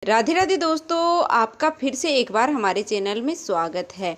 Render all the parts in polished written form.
राधे राधे दोस्तों, आपका फिर से एक बार हमारे चैनल में स्वागत है।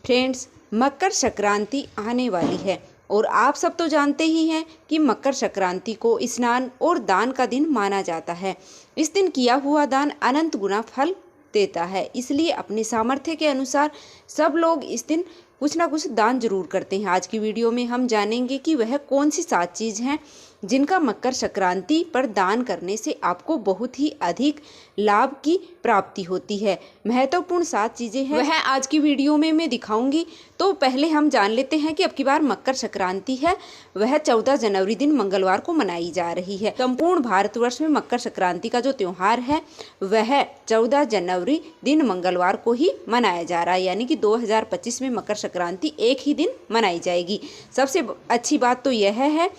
फ्रेंड्स, मकर संक्रांति आने वाली है और आप सब तो जानते ही हैं कि मकर संक्रांति को स्नान और दान का दिन माना जाता है। इस दिन किया हुआ दान अनंत गुना फल देता है, इसलिए अपने सामर्थ्य के अनुसार सब लोग इस दिन कुछ ना कुछ दान जरूर करते हैं। आज की वीडियो में हम जानेंगे कि वह कौन सी 7 चीज़ हैं जिनका मकर संक्रांति पर दान करने से आपको बहुत ही अधिक लाभ की प्राप्ति होती है। महत्वपूर्ण 7 चीज़ें हैं, वह आज की वीडियो में मैं दिखाऊंगी। तो पहले हम जान लेते हैं कि अब की बार मकर संक्रांति है, वह 14 जनवरी दिन मंगलवार को मनाई जा रही है। संपूर्ण भारतवर्ष में मकर संक्रांति का जो त्यौहार है वह 14 जनवरी दिन मंगलवार को ही मनाया जा रहा है, यानी कि 2025 में मकर संक्रांति एक ही दिन मनाई जाएगी। सबसे अच्छी बात तो यह है।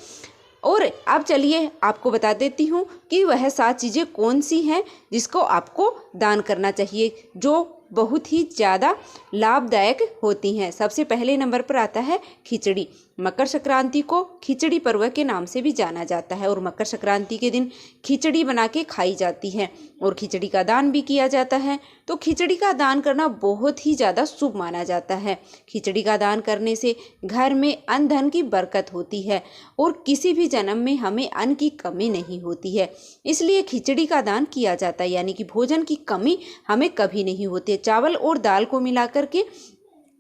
और अब चलिए आपको बता देती हूँ कि वह 7 चीज़ें कौन सी हैं जिसको आपको दान करना चाहिए, जो बहुत ही ज़्यादा लाभदायक होती हैं। सबसे पहले नंबर पर आता है खिचड़ी। मकर संक्रांति को खिचड़ी पर्व के नाम से भी जाना जाता है और मकर संक्रांति के दिन खिचड़ी बना के खाई जाती है और खिचड़ी का दान भी किया जाता है। तो खिचड़ी का दान करना बहुत ही ज़्यादा शुभ माना जाता है। खिचड़ी का दान करने से घर में अन्न धन की बरकत होती है और किसी भी जन्म में हमें अन्न की कमी नहीं होती है, इसलिए खिचड़ी का दान किया जाता है, यानी कि भोजन की कमी हमें कभी नहीं होती है। चावल और दाल को मिलाकर के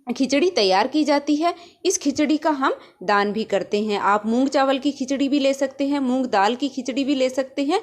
खिचड़ी तैयार की जाती है। इस खिचड़ी का हम दान भी करते हैं। आप मूंग चावल की खिचड़ी भी ले सकते हैं, मूंग दाल की खिचड़ी भी ले सकते हैं,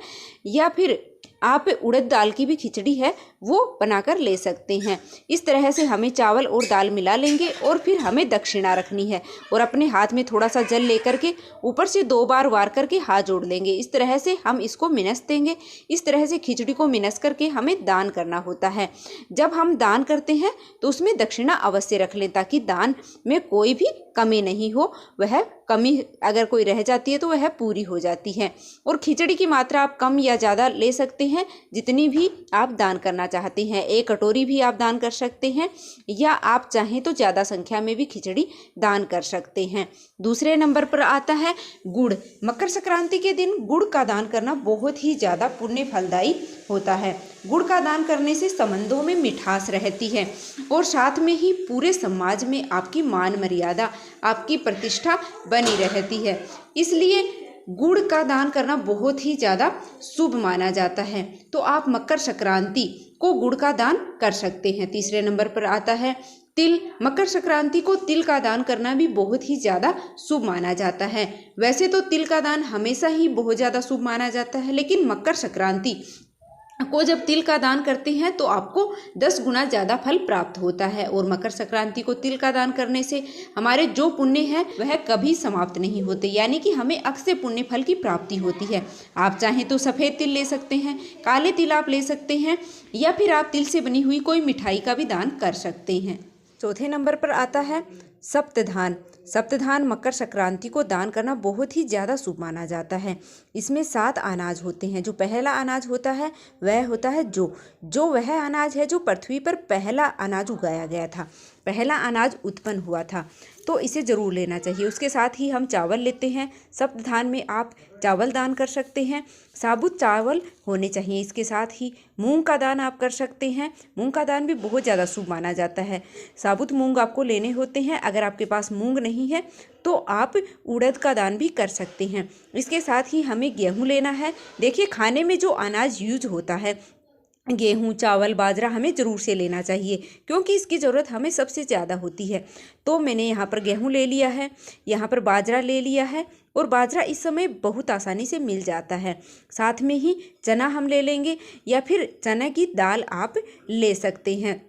या फिर आप उड़द दाल की भी खिचड़ी है वो बनाकर ले सकते हैं। इस तरह से हमें चावल और दाल मिला लेंगे और फिर हमें दक्षिणा रखनी है और अपने हाथ में थोड़ा सा जल लेकर के ऊपर से 2 बार वार करके हाथ जोड़ लेंगे। इस तरह से हम इसको मिनस देंगे। इस तरह से खिचड़ी को मिनस करके हमें दान करना होता है। जब हम दान करते हैं तो उसमें दक्षिणा अवश्य रख लें ताकि दान में कोई भी कमी नहीं हो। वह कमी अगर कोई रह जाती है तो वह पूरी हो जाती है। और खिचड़ी की मात्रा आप कम या ज़्यादा ले सकते हैं, जितनी भी आप दान करना चाहते हैं। 1 कटोरी भी आप दान कर सकते हैं या आप चाहें तो ज़्यादा संख्या में भी खिचड़ी दान कर सकते हैं। दूसरे नंबर पर आता है गुड़। मकर संक्रांति के दिन गुड़ का दान करना बहुत ही ज़्यादा पुण्य फलदायी होता है। गुड़ का दान करने से संबंधों में मिठास रहती है और साथ में ही पूरे समाज में आपकी मान मर्यादा, आपकी प्रतिष्ठा बनी रहती है, इसलिए गुड़ का दान करना बहुत ही ज़्यादा शुभ माना जाता है। तो आप मकर संक्रांति को गुड़ का दान कर सकते हैं। तीसरे नंबर पर आता है तिल। मकर संक्रांति को तिल का दान करना भी बहुत ही ज़्यादा शुभ माना जाता है। वैसे तो तिल का दान हमेशा ही बहुत ज़्यादा शुभ माना जाता है, लेकिन मकर संक्रांति को जब तिल का दान करते हैं तो आपको 10 गुना ज़्यादा फल प्राप्त होता है। और मकर संक्रांति को तिल का दान करने से हमारे जो पुण्य हैं वह कभी समाप्त नहीं होते, यानी कि हमें अक्षय पुण्य फल की प्राप्ति होती है। आप चाहें तो सफ़ेद तिल ले सकते हैं, काले तिल आप ले सकते हैं, या फिर आप तिल से बनी हुई कोई मिठाई का भी दान कर सकते हैं। चौथे नंबर पर आता है सप्तधान। सप्तधान मकर संक्रांति को दान करना बहुत ही ज़्यादा शुभ माना जाता है। इसमें 7 अनाज होते हैं। जो पहला अनाज होता है वह होता है जो वह अनाज है जो पृथ्वी पर पहला अनाज उगाया गया था, पहला अनाज उत्पन्न हुआ था, तो इसे ज़रूर लेना चाहिए। उसके साथ ही हम चावल लेते हैं। सप्तधान में आप चावल दान कर सकते हैं, साबुत चावल होने चाहिए। इसके साथ ही मूंग का दान आप कर सकते हैं। मूंग का दान भी बहुत ज़्यादा शुभ माना जाता है। साबुत मूंग आपको लेने होते हैं। अगर आपके पास मूंग नहीं है तो आप उड़द का दान भी कर सकते हैं। इसके साथ ही हमें गेहूँ लेना है। देखिए, खाने में जो अनाज यूज होता है, गेहूँ, चावल, बाजरा हमें ज़रूर से लेना चाहिए क्योंकि इसकी ज़रूरत हमें सबसे ज़्यादा होती है। तो मैंने यहाँ पर गेहूँ ले लिया है, यहाँ पर बाजरा ले लिया है और बाजरा इस समय बहुत आसानी से मिल जाता है। साथ में ही चना हम ले लेंगे या फिर चना की दाल आप ले सकते हैं।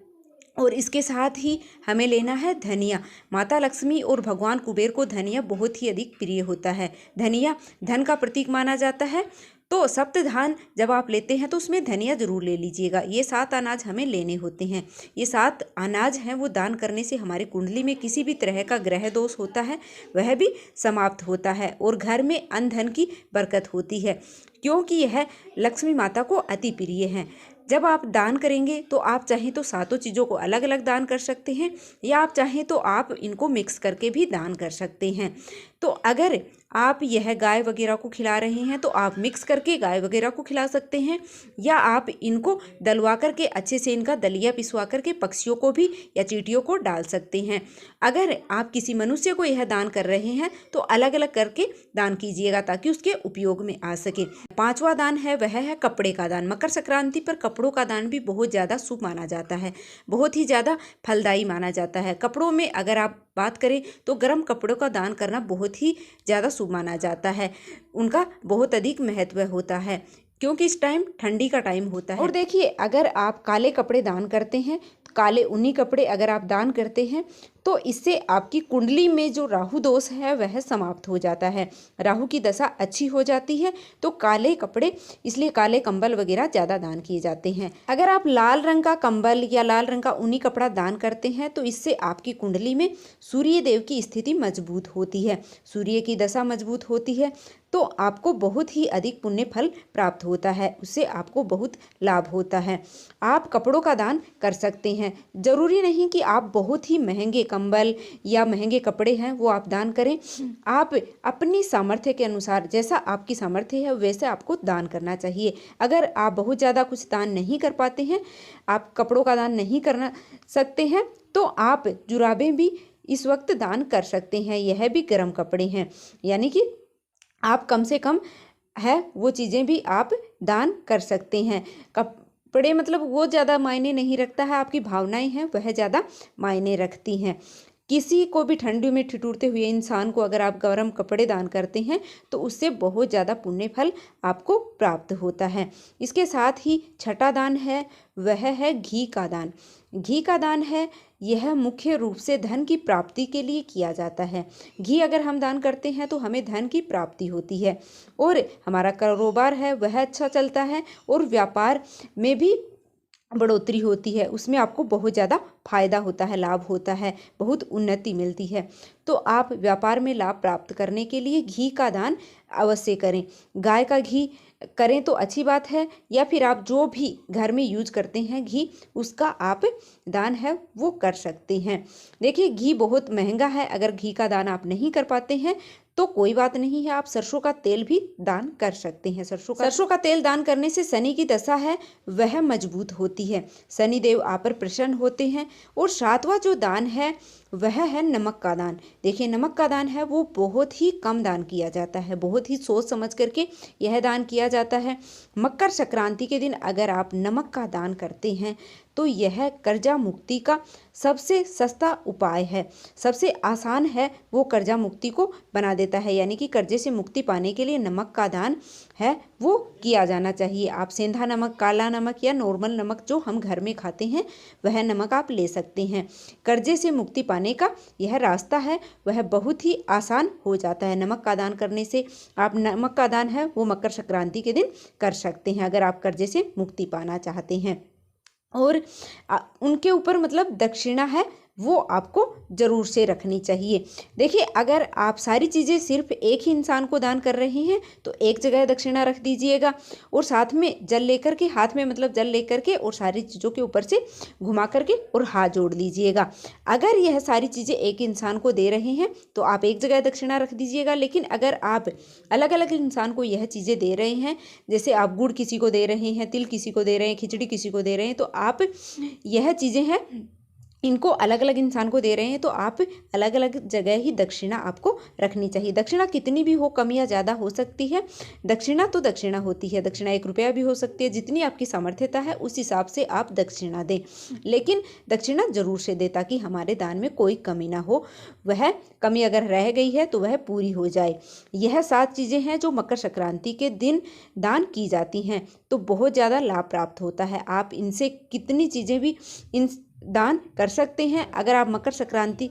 और इसके साथ ही हमें लेना है धनिया। माता लक्ष्मी और भगवान कुबेर को धनिया बहुत ही अधिक प्रिय होता है। धनिया धन का प्रतीक माना जाता है। तो सप्तधान जब आप लेते हैं तो उसमें धनिया ज़रूर ले लीजिएगा। ये 7 अनाज हमें लेने होते हैं। ये 7 अनाज हैं वो दान करने से हमारी कुंडली में किसी भी तरह का ग्रह दोष होता है वह भी समाप्त होता है और घर में अन्न धन की बरकत होती है, क्योंकि यह लक्ष्मी माता को अति प्रिय हैं। जब आप दान करेंगे तो आप चाहें तो 7 चीज़ों को अलग अलग दान कर सकते हैं या आप चाहें तो आप इनको मिक्स करके भी दान कर सकते हैं। तो अगर आप यह गाय वगैरह को खिला रहे हैं तो आप मिक्स करके गाय वगैरह को खिला सकते हैं, या आप इनको दलवा करके अच्छे से इनका दलिया पिसवा करके पक्षियों को भी या चींटियों को डाल सकते हैं। अगर आप किसी मनुष्य को यह दान कर रहे हैं तो अलग अलग करके दान कीजिएगा ताकि उसके उपयोग में आ सके। 5वां दान है वह है कपड़े का दान। मकर संक्रांति पर कपड़ों का दान भी बहुत ज़्यादा शुभ माना जाता है, बहुत ही ज़्यादा फलदायी माना जाता है। कपड़ों में अगर आप बात करें तो गर्म कपड़ों का दान करना बहुत ही ज़्यादा शुभ माना जाता है। उनका बहुत अधिक महत्व होता है क्योंकि इस टाइम ठंडी का टाइम होता है। और देखिए, अगर आप काले कपड़े दान करते हैं, काले ऊनी कपड़े अगर आप दान करते हैं तो इससे आपकी कुंडली में जो राहु दोष है वह समाप्त हो जाता है, राहु की दशा अच्छी हो जाती है। तो काले कपड़े, इसलिए काले कंबल वगैरह ज़्यादा दान किए जाते हैं। अगर आप लाल रंग का कंबल या लाल रंग का ऊनी कपड़ा दान करते हैं तो इससे आपकी कुंडली में सूर्य देव की स्थिति मजबूत होती है, सूर्य की दशा मजबूत होती है, तो आपको बहुत ही अधिक पुण्य फल प्राप्त होता है, उससे आपको बहुत लाभ होता है। आप कपड़ों का दान कर सकते हैं, जरूरी नहीं कि आप बहुत ही महंगे कंबल या महंगे कपड़े हैं वो आप दान करें। आप अपनी सामर्थ्य के अनुसार, जैसा आपकी सामर्थ्य है वैसे आपको दान करना चाहिए। अगर आप बहुत ज़्यादा कुछ दान नहीं कर पाते हैं, आप कपड़ों का दान नहीं करना सकते हैं, तो आप जुराबें भी इस वक्त दान कर सकते हैं। यह भी गर्म कपड़े हैं, यानी कि आप कम से कम है वो चीज़ें भी आप दान कर सकते हैं। कपड़े मतलब वो ज़्यादा मायने नहीं रखता है, आपकी भावनाएं हैं वह ज़्यादा मायने रखती हैं। किसी को भी ठंडी में ठिठुरते हुए इंसान को अगर आप गर्म कपड़े दान करते हैं तो उससे बहुत ज़्यादा पुण्य फल आपको प्राप्त होता है। इसके साथ ही छठा दान है वह है घी का दान। घी का दान है, यह मुख्य रूप से धन की प्राप्ति के लिए किया जाता है। घी अगर हम दान करते हैं तो हमें धन की प्राप्ति होती है और हमारा कारोबार है वह अच्छा चलता है और व्यापार में भी बढ़ोतरी होती है, उसमें आपको बहुत ज़्यादा फायदा होता है, लाभ होता है, बहुत उन्नति मिलती है। तो आप व्यापार में लाभ प्राप्त करने के लिए घी का दान अवश्य करें। गाय का घी करें तो अच्छी बात है, या फिर आप जो भी घर में यूज करते हैं घी, उसका आप दान है वो कर सकते हैं। देखिए, घी बहुत महंगा है, अगर घी का दान आप नहीं कर पाते हैं तो कोई बात नहीं है, आप सरसों का तेल भी दान कर सकते हैं। सरसों का तेल दान करने से शनि की दशा है वह मजबूत होती है, शनि देव आप पर प्रसन्न होते हैं। और 7वां जो दान है वह है नमक का दान। देखिए, नमक का दान है वो बहुत ही कम दान किया जाता है, बहुत ही सोच समझ करके यह दान किया जाता है। मकर संक्रांति के दिन अगर आप नमक का दान करते हैं तो यह कर्जा मुक्ति का सबसे सस्ता उपाय है, सबसे आसान है, वो कर्जा मुक्ति को बना देता है। यानी कि कर्जे से मुक्ति पाने के लिए नमक का दान है वो किया जाना चाहिए। आप सेंधा नमक, काला नमक या नॉर्मल नमक जो हम घर में खाते हैं वह नमक आप ले सकते हैं। कर्जे से मुक्ति पाने का यह रास्ता है वह बहुत ही आसान हो जाता है। नमक का दान करने से आप नमक का दान है वो मकर संक्रांति के दिन कर सकते हैं अगर आप कर्जे से मुक्ति पाना चाहते हैं। और उनके ऊपर मतलब दक्षिणा है वो आपको ज़रूर से रखनी चाहिए। देखिए, अगर आप सारी चीज़ें सिर्फ एक ही इंसान को दान कर रहे हैं तो एक जगह दक्षिणा रख दीजिएगा और साथ में जल लेकर के, हाथ में मतलब जल लेकर के और सारी चीज़ों के ऊपर से घुमा करके और हाथ जोड़ लीजिएगा। अगर यह सारी चीज़ें एक इंसान को दे रहे हैं तो आप एक जगह दक्षिणा रख दीजिएगा। लेकिन अगर आप अलग अलग इंसान को यह चीज़ें दे रहे हैं, जैसे आप गुड़ किसी को दे रहे हैं, तिल किसी को दे रहे हैं, खिचड़ी किसी को दे रहे हैं, तो आप यह चीज़ें हैं इनको अलग अलग इंसान को दे रहे हैं तो आप अलग अलग जगह ही दक्षिणा आपको रखनी चाहिए। दक्षिणा कितनी भी हो, कम या ज़्यादा हो सकती है, दक्षिणा तो दक्षिणा होती है। दक्षिणा 1 रुपया भी हो सकती है, जितनी आपकी सामर्थ्यता है उस हिसाब से आप दक्षिणा दें, लेकिन दक्षिणा जरूर से दें ताकि हमारे दान में कोई कमी ना हो, वह कमी अगर रह गई है तो वह पूरी हो जाए। यह 7 चीज़ें हैं जो मकर संक्रांति के दिन दान की जाती हैं, तो बहुत ज़्यादा लाभ प्राप्त होता है। आप इनसे कितनी चीज़ें भी इन दान कर सकते हैं। अगर आप मकर संक्रांति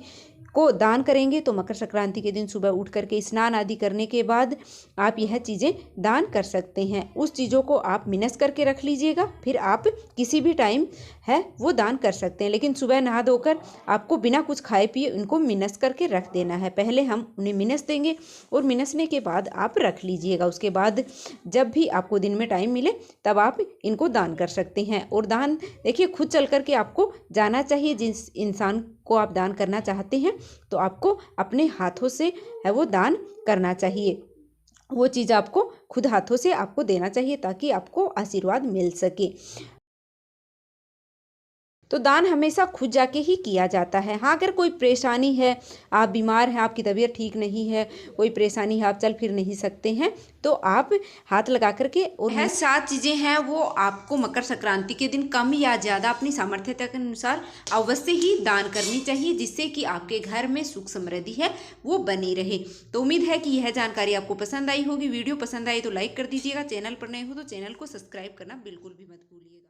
को दान करेंगे तो मकर संक्रांति के दिन सुबह उठ करके स्नान आदि करने के बाद आप यह चीज़ें दान कर सकते हैं। उस चीज़ों को आप मिनस करके रख लीजिएगा, फिर आप किसी भी टाइम है वो दान कर सकते हैं। लेकिन सुबह नहा धोकर आपको बिना कुछ खाए पिए इनको मिनस करके रख देना है। पहले हम उन्हें मिनस देंगे और मिनसने के बाद आप रख लीजिएगा। उसके बाद जब भी आपको दिन में टाइम मिले तब आप इनको दान कर सकते हैं। और दान देखिए खुद चल करके आपको जाना चाहिए, जिस इंसान को आप दान करना चाहते हैं तो आपको अपने हाथों से है वो दान करना चाहिए। वो चीज़ आपको खुद हाथों से आपको देना चाहिए ताकि आपको आशीर्वाद मिल सके। तो दान हमेशा खुद जाके ही किया जाता है। हाँ, अगर कोई परेशानी है, आप बीमार हैं, आपकी तबीयत ठीक नहीं है, कोई परेशानी है, आप चल फिर नहीं सकते हैं, तो आप हाथ लगा करके और यह 7 चीज़ें हैं वो आपको मकर संक्रांति के दिन कम या ज़्यादा अपनी सामर्थ्यता के अनुसार अवश्य ही दान करनी चाहिए, जिससे कि आपके घर में सुख समृद्धि है वो बनी रहे। तो उम्मीद है कि यह जानकारी आपको पसंद आई होगी। वीडियो पसंद आई तो लाइक कर दीजिएगा। चैनल पर नए हो तो चैनल को सब्सक्राइब करना बिल्कुल भी मत भूलिएगा।